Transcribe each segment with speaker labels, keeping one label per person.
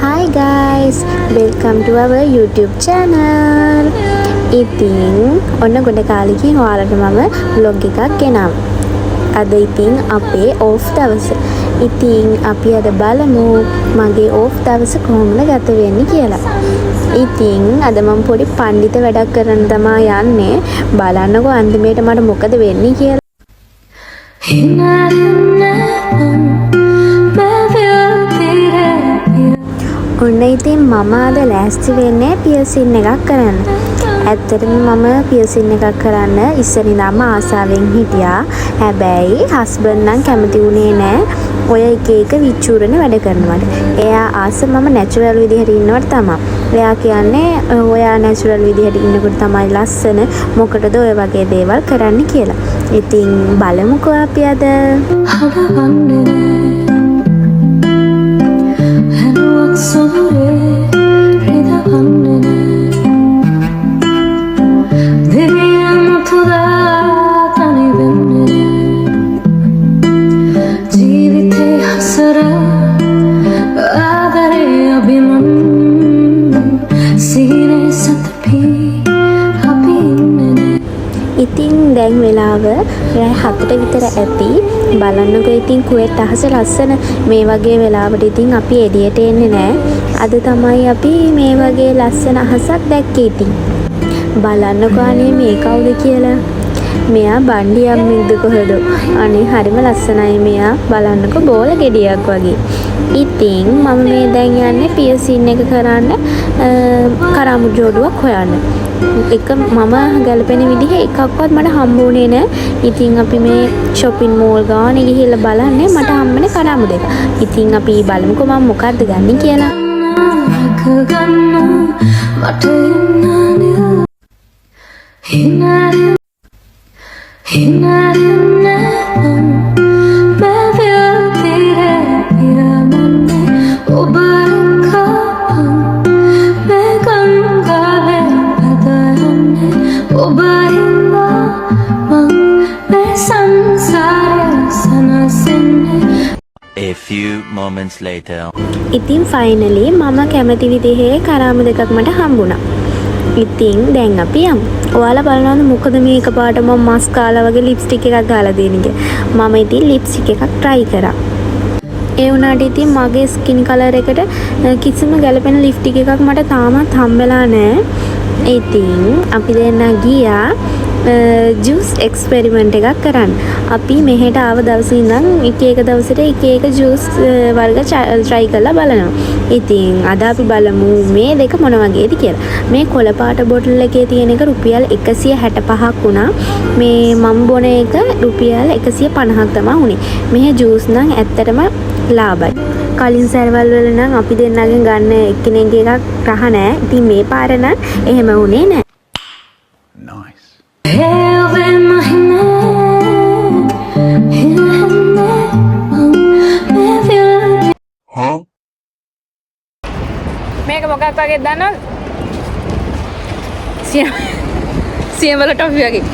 Speaker 1: Hi guys, welcome to our YouTube channel. ඉතින් ඔන්න ගොඩ කාලෙකින් ඔයාලට මම vlog එකක් ගෙනාවා. අද ඉතින් අපේ off දවස. ඉතින් අපි අද බලමු මගේ off දවස කොහොමද ගත වෙන්නේ කියලා. ඉතින් අද මම පොඩි පඬිත වැඩක් කරන්න තමයි යන්නේ. බලන්නකෝ අන්තිමේට මට මොකද වෙන්නේ කියලා. ඔන්න ඉතින් මම අද ලෑස්ති වෙන්නේ පියර්සින් එකක් කරන්න. ඇත්තටම මම පියර්සින් එකක් කරන්න ඉස්සර ඉඳන්ම ආසාවෙන් හිටියා. හැබැයි හස්බන්ඩ් නම් කැමති වුණේ නෑ. ඔය එක එක විචූරන වැඩ කරනවට. එයා ආස මම නැචරල් විදිහට ඉන්නවට තමයි. එයා කියන්නේ ඔයා නැචරල් විදිහට ඉන්නකොට තමයි ලස්සන. මොකටද ඔය වගේ දේවල් කරන්න කියලා. ඉතින් බලමුකෝ අපි අද. ඉතින් දැන් වෙලාව රෑ 7ට විතර ඇති. බලන්නකෝ ඉතින් කුවේත් අහස ලස්සන. මේ වගේ වෙලාවට ඉතින් අපි එළියට එන්නේ නැහැ. අද තමයි අපි මේ වගේ ලස්සන අහසක් දැක්කේ ඉතින්. බලන්නකෝ අනේ මේ කවුද කියලා. මෙයා බණ්ඩියක් මිද්ද කොහෙද? අනේ හරිම ලස්සනයි මෙයා. බලන්නකෝ බෝල ගෙඩියක් වගේ. ඉතින් මම මේ දැන් යන්නේ පියර්සින් එක කරන්න කරාමු ජෝඩුවක් හොයන්න. එක මම ගැලපෙන විදිහ එකක්වත් මට හම්බුනේ නෑ. ඉතින් අපි මේ shopping mall ගානේ ගිහිල්ලා බලන්නේ මට හම්බුනේ කරාමු දෙක. ඉතින් අපි බලමුකෝ මම මොකද්ද ගන්න කියලා.
Speaker 2: A few moments later.
Speaker 1: ඉතින් finally මම කැමති විදිහේ කරාමු දෙකක් මට හම්බුණා. ඉතින් දැන් අපි යමු. ඔයාලා බලනවාද මොකද මේ එකපාරට මම මස්කාලා වගේ ලිප්ස්ටික් එකක් ගාලා දෙන්නේ. මම ඉතින් ලිප්ස්ටික් එකක් try කරා. ඒ වුණාට ඉතින් මගේ ස්කින් කලර් එකට කිසිම ගැලපෙන ලිප්ස්ටික් එකක් මට තාමත් හම්බෙලා නැහැ. ඉතින් අපි දෙන්න ගියා ජූස් එක්ස්පෙරිමන්ට් එකක් කරන්න. අපි මෙහෙට ආව දවසේ ඉඳන් එක එක දවසට එක එක ජූස් වර්ග try කරලා බලනවා. ඉතින් අද අපි බලමු මේ දෙක මොන වගේද කියලා. මේ කොළ පාට බොටල් එකේ තියෙන එක රුපියල් 165ක් වුණා. මේ මම බොන එක රුපියල් 150ක් තමයි වුණේ. මේ ජූස් නම් ඇත්තටම ලාභයි. කලින් සැරවල් වල නම් අපි දෙන්නගෙන් ගන්න එක්කෙනෙක්ගේ එකක් රහ නෑ. ඉතින් මේ පාර නම් එහෙම වුණේ නෑ.
Speaker 2: Nice.
Speaker 3: මේක මොකක් වගේ දන්නවද? සියඹල ටොෆි වගේ.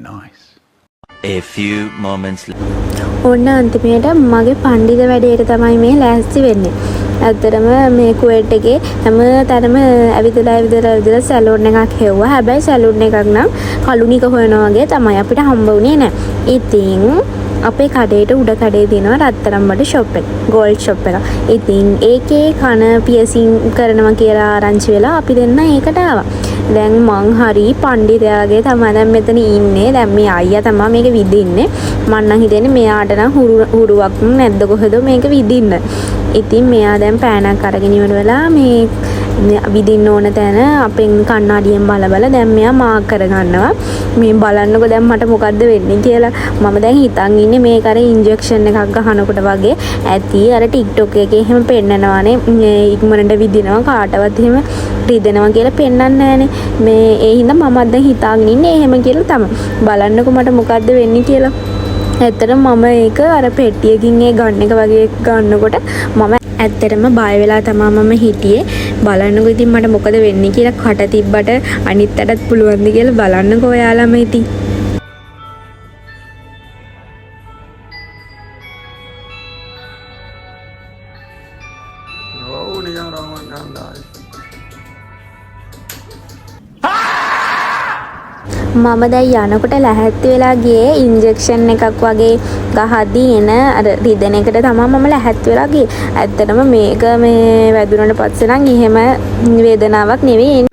Speaker 2: Nice. A few moments later.
Speaker 1: ඔන්න අන්තිමේට මගේ පඬිද වැඩේට තමයි මේ ලෑස්ති වෙන්නේ. ඇත්තටම මේ කුවේට් එකේ හැම තැනම ඇවිදලා සැලූන් එකක් හෙව්වා. හැබැයි සැලූන් එකක් නම් කලුනික හොයනවා වගේ තමයි අපිට හම්බ වුණේ නැහැ. ඉතින් අපේ කඩේට උඩ කඩේ තියෙනවා රත්තරන් බඩ ෂොප් එක, ගෝල්ඩ් ෂොප් එක. ඉතින් ඒකේ කන පියසින් කරනවා කියලා ආරංචි වෙලා අපි දෙන්න ඒකට ආවා. දැන් මං හරි පණ්ඩිතයාගේ තමයි දැන් මෙතන ඉන්නේ. දැන් මේ අයියා තමයි මේක විදින්නේ. මං නම් හිතන්නේ මෙයාට නම් හුරුවක් නැද්ද කොහෙද මේක විදින්න. ඉතින් මෙයා දැන් පෑනක් අරගෙන ඉවර වෙලා මේ විදින්න ඕන තැන අපෙන් කණ්ණාඩියෙන් බල දැන් මෙයා මාක් කරගන්නවා. මේ බලන්නකො දැන් මට මොකද්ද වෙන්නේ කියලා. මම දැන් හිතන් ඉන්නේ මේක අර ඉන්ජෙක්ෂන් එකක් ගහනකොට වගේ ඇති අර TikTok එකේ එහෙම පෙන්නනවානේ. ඉක්මනට විදිනවා කාටවත් එහෙම රිදෙනවා කියලා පෙන්නන්නේ නැහනේ. මේ ඒ හින්දා මමත් දැන් හිතාගෙන ඉන්නේ එහෙම කියලා තමයි. බලන්නකො මට මොකද්ද වෙන්නේ කියලා. ඇත්තටම මම ඒක අර පෙට්ටියකින් ඒ ගන්න එක වගේ ගන්නකොට මම ඇත්තටම බය වෙලා තමයි මම හිටියේ. බලන්නකො ඉතින් මට මොකද වෙන්නේ කියලා. කට තිබ්බට අනිත් අතට පුළුවන්ද කියලා බලන්නකො ඔයාලම ඉතින්. මම දැන් යනකොට ලැහැත්ති වෙලා ගියේ ඉන්ජෙක්ෂන් එකක් වගේ ගහද්දී එන අර රිදෙන එකට තමයි මම ලැහැත්ති වෙලා ගියේ. ඇත්තටම මේක මේ වැදුනට පස්සේ නම් එහෙම වේදනාවක් නෙවෙයි.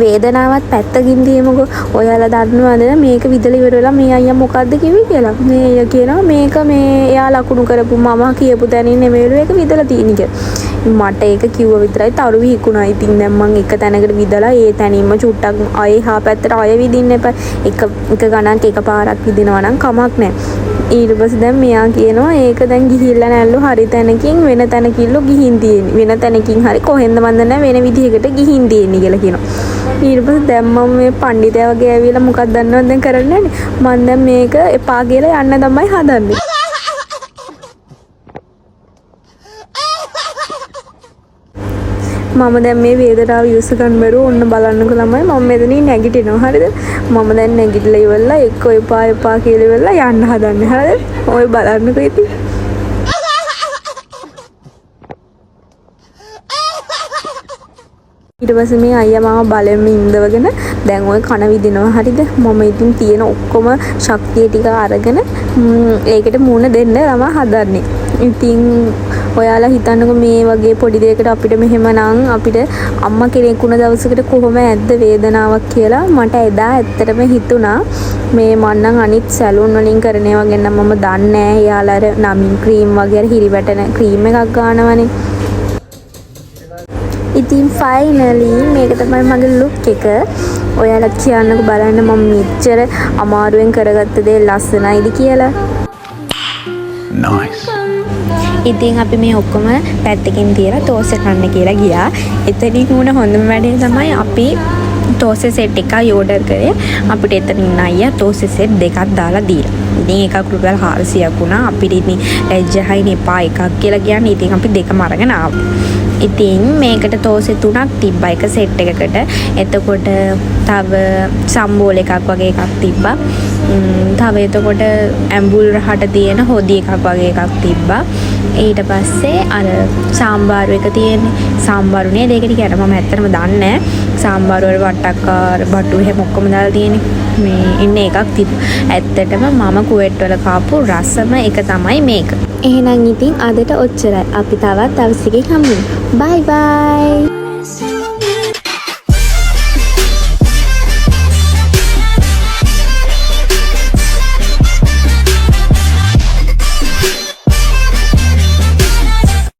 Speaker 1: වේදනාවත් පැත්තකින් තියමුකෝ. ඔයාලා දන්නවද මේක විදලා ඉවර වෙලා මේ අයියා මොකද්ද කිව්වේ කියලා? මේ අයියා කියනවා මේක මේ එයා ලකුණු කරපු මම කියපු තැනින් නෙමෙයිලු ඒක විදලා තියෙන කියලා. මට ඒක කිව්ව විතරයි තරු විකුණා. ඉතින් දැන් මං එක තැනකට විදලා ඒ තැනින්ම චුට්ටක් ආයේ හා පැත්තට ආයේ විදින්න එපා. එක ගණන්ක එකපාරක් විදිනවා නම් කමක් නැහැ. ඊට පස්සේ දැන් මෙයා කියනවා ඒක දැන් ගිහිල්ලා නැල්ලු හරි තැනකින් වෙන තැනකින්ලු ගිහින් තියෙන්නේ. වෙන තැනකින් හරි කොහෙන්ද මන්ද නැහැ වෙන විදිහකට ගිහින් තියෙන්නේ කියලා කියනවා. ඊට පස්සේ දැන් මම මේ පණ්ඩිතයා වගේ ඇවිල්ලා මොකක්ද දන්නවද දැන් කරන්නේ? මම දැන් මේක එපා කියලා යන්න තමයි හදන්නේ. මම දැන් මේ වේදනාව ඉවස ගන්න බැරුව ඔන්න බලන්නකො ළමයි මම මෙතනින් නැගිටිනවා. හරිද? මම දැන් නැගිටලා ඉවරලා එක්ක එපා කියලා ඉවරලා යන්න හදන්නේ. හරිද? ඔය බලන්නකො ඉතින්. ඊට පස්සේ මේ අයියා මාව බලෙන් ඉඳවගෙන දැන් ඔය කන විදිනවා. හරිද? මම ඉතින් තියෙන ඔක්කොම ශක්තිය ටික අරගෙන ඒකට මුණ දෙන්න තමයි හදන්නේ. ඉතින් ඔයාලා හිතන්නකො මේ වගේ පොඩි දෙයකට අපිට මෙහෙමනම් අපිට අම්මා කෙනෙක් වුණ දවසකට කොහොම ඇද්ද වේදනාවක් කියලා මට එදා ඇත්තටම හිතුණා. මේ මන්නම් අනිත් සැලූන් වලින් කරන ඒවා ගැන මම දන්නේ නැහැ. එයාලා අර නමින් ක්‍රීම් වගේ අර හිරිවැටෙන ක්‍රීම් එකක් ගන්නවනේ. ඉතින් ෆයිනලි මේක තමයි මගේ ලුක් එක. ඔයාලා කියන්නකො බලන්න මම මෙච්චර අමාරුවෙන් කරගත්ත දේ ලස්සනයිද කියලා.
Speaker 2: Nice.
Speaker 1: ඉතින් අපි මේ ඔක්කොම පැත්තකින් තියලා තෝස කන්න කියලා ගියා. එතනින් උන හොඳම වැඩේ තමයි අපි තෝස සෙට් එකක් ඕඩර් කරේ. අපිට එතන ඉන්න අයියා තෝස සෙට් දෙකක් දාලා දීලා. ඉතින් එකක් රුපියල් 400ක් වුණා. අපිට ඉතින් ලැජ්ජහයි එපා එකක් කියලා කියන්නේ. ඉතින් අපි දෙකම අරගෙන ආවා. ඉතින් මේකට තෝසෙ 3ක් තිබ්බා එක සෙට් එකකට. එතකොට තව සම්බෝල එකක් වගේ එකක් තිබ්බා. තව එතකොට ඇඹුල් රහට තියෙන හොදි එකක් වගේ එකක් තිබ්බා. ඊට පස්සේ අර සාම්බාරු එක තියෙන්නේ. සාම්බාරු නේද ඒකට කියන්නේ. මම ඇත්තටම දන්නේ නැහැ. සාම්බාරු වල වට්ටක්කාර බටු එහෙම ඔක්කොම දාලා තියෙන්නේ. මේ ඉන්න එකක් තිබ්බා. ඇත්තටම මම කුවේට් වල කාපු රසම එක තමයි මේක. එහෙනම් ඉතින් අදට ඔච්චරයි. අපි තවත් දවසකින් හමු වෙමු. බයි බයි.